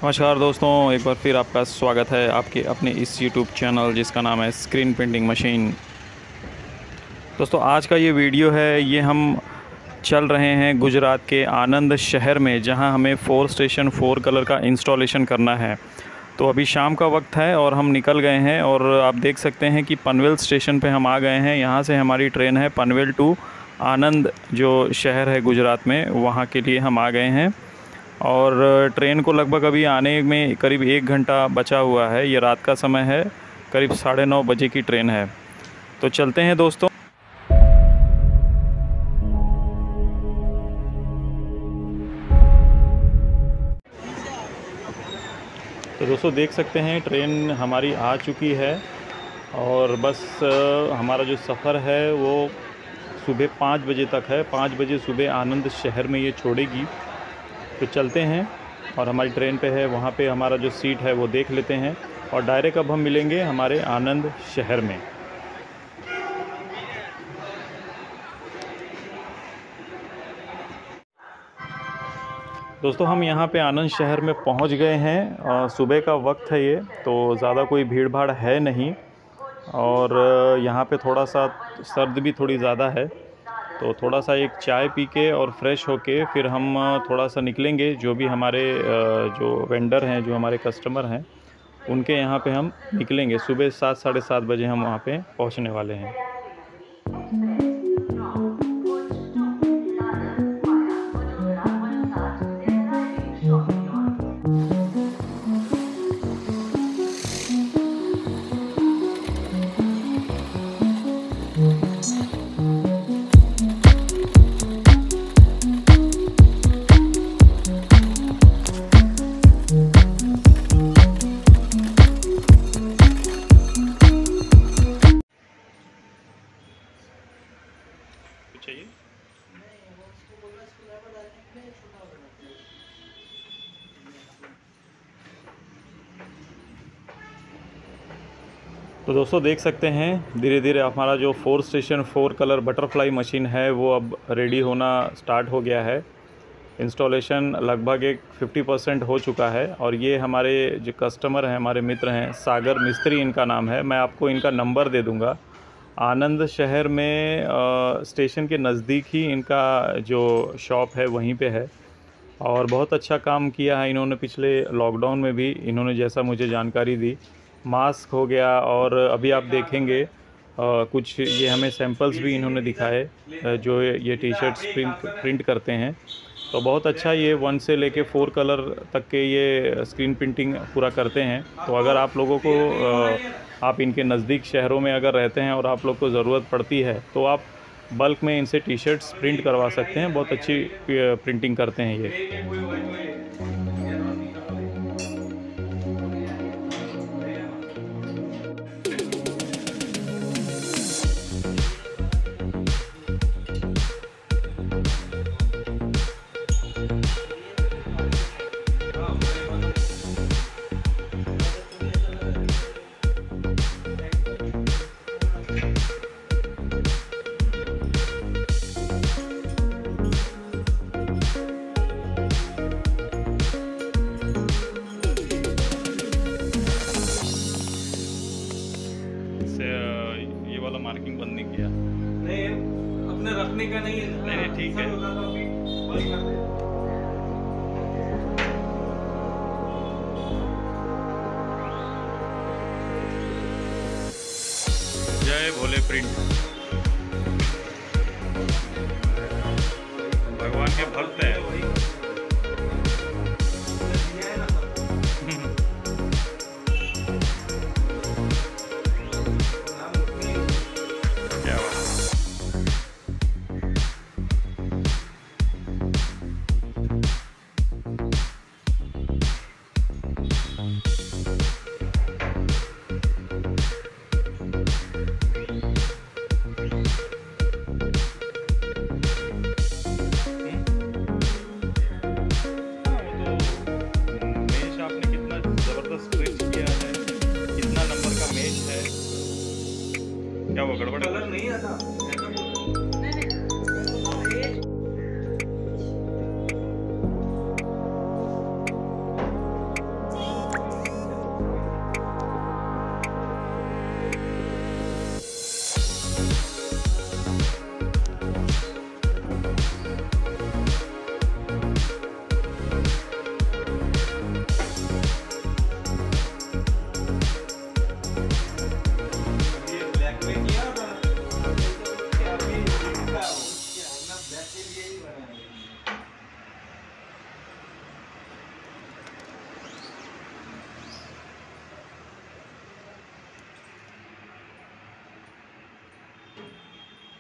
नमस्कार दोस्तों, एक बार फिर आपका स्वागत है आपके अपने इस यूट्यूब चैनल जिसका नाम है स्क्रीन प्रिंटिंग मशीन। दोस्तों, आज का ये वीडियो है, ये हम चल रहे हैं गुजरात के आनंद शहर में, जहां हमें 4 स्टेशन 4 कलर का इंस्टॉलेशन करना है। तो अभी शाम का वक्त है और हम निकल गए हैं और आप देख सकते हैं कि पनवेल स्टेशन पे हम आ गए हैं। यहाँ से हमारी ट्रेन है पनवेल टू आनंद, जो शहर है गुजरात में, वहाँ के लिए हम आ गए हैं। और ट्रेन को लगभग अभी आने में करीब 1 घंटा बचा हुआ है। ये रात का समय है, करीब 9:30 बजे की ट्रेन है। तो चलते हैं दोस्तों। तो दोस्तों देख सकते हैं ट्रेन हमारी आ चुकी है और बस हमारा जो सफ़र है वो सुबह 5 बजे तक है। 5 बजे सुबह आनंद शहर में ये छोड़ेगी। तो चलते हैं और हमारी ट्रेन पे है, वहाँ पे हमारा जो सीट है वो देख लेते हैं और डायरेक्ट अब हम मिलेंगे हमारे आनंद शहर में। दोस्तों, हम यहाँ पे आनंद शहर में पहुँच गए हैं। सुबह का वक्त है ये, तो ज़्यादा कोई भीड़ भाड़ है नहीं और यहाँ पे थोड़ा सा सर्द भी थोड़ी ज़्यादा है। तो थोड़ा सा एक चाय पी के और फ्रेश होके फिर हम थोड़ा सा निकलेंगे। जो भी हमारे जो वेंडर हैं, जो हमारे कस्टमर हैं, उनके यहाँ पे हम निकलेंगे। सुबह 7 साढ़े 7 बजे हम वहाँ पे पहुँचने वाले हैं। चाहिए तो दोस्तों देख सकते हैं धीरे धीरे हमारा जो 4 स्टेशन 4 कलर बटरफ्लाई मशीन है वो अब रेडी होना स्टार्ट हो गया है। इंस्टॉलेशन लगभग एक 50% हो चुका है और ये हमारे जो कस्टमर हैं, हमारे मित्र हैं, सागर मिस्त्री इनका नाम है। मैं आपको इनका नंबर दे दूंगा। आनंद शहर में स्टेशन के नज़दीक ही इनका जो शॉप है वहीं पे है और बहुत अच्छा काम किया है इन्होंने। पिछले लॉकडाउन में भी इन्होंने, जैसा मुझे जानकारी दी, मास्क हो गया और अभी आप देखेंगे कुछ ये हमें सैंपल्स भी इन्होंने दिखाए, जो ये टी शर्ट्स प्रिंट करते हैं। तो बहुत अच्छा, ये 1 से लेके 4 कलर तक के ये स्क्रीन प्रिंटिंग पूरा करते हैं। तो अगर आप लोगों को आप इनके नज़दीक शहरों में अगर रहते हैं और आप लोग को ज़रूरत पड़ती है तो आप बल्क में इनसे टी शर्ट्स प्रिंट करवा सकते हैं। बहुत अच्छी प्रिंटिंग करते हैं ये। ये वाला मार्किंग बंद नहीं किया। नहीं, अपने रखने का नहीं है। नहीं, ठीक है। जय भोले प्रिंट, भगवान के भक्त हैं। क्या बात है।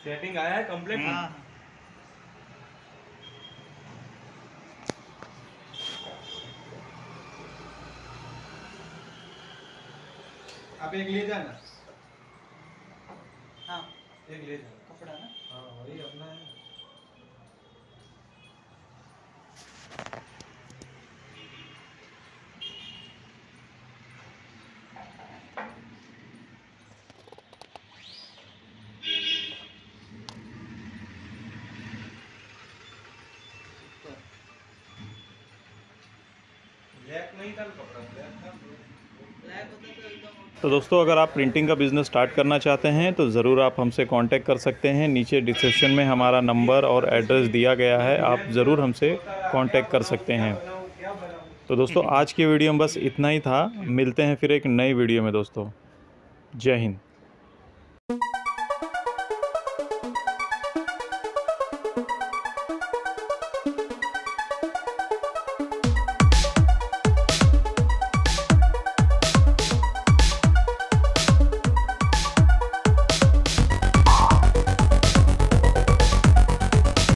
सेटिंग आया है कंप्लीट। हाँ आप एक ले जाना, हाँ एक ले जाना। कपड़ा ना। हाँ वही अपना है। ब्लैक नहीं था कपड़ा, ब्लैक था। ब्लैक होता तो एकदम। तो दोस्तों, अगर आप प्रिंटिंग का बिज़नेस स्टार्ट करना चाहते हैं तो ज़रूर आप हमसे कांटेक्ट कर सकते हैं। नीचे डिस्क्रिप्शन में हमारा नंबर और एड्रेस दिया गया है, आप ज़रूर हमसे कांटेक्ट कर सकते हैं। तो दोस्तों, आज की वीडियो में बस इतना ही था। मिलते हैं फिर एक नई वीडियो में दोस्तों। जय हिंद।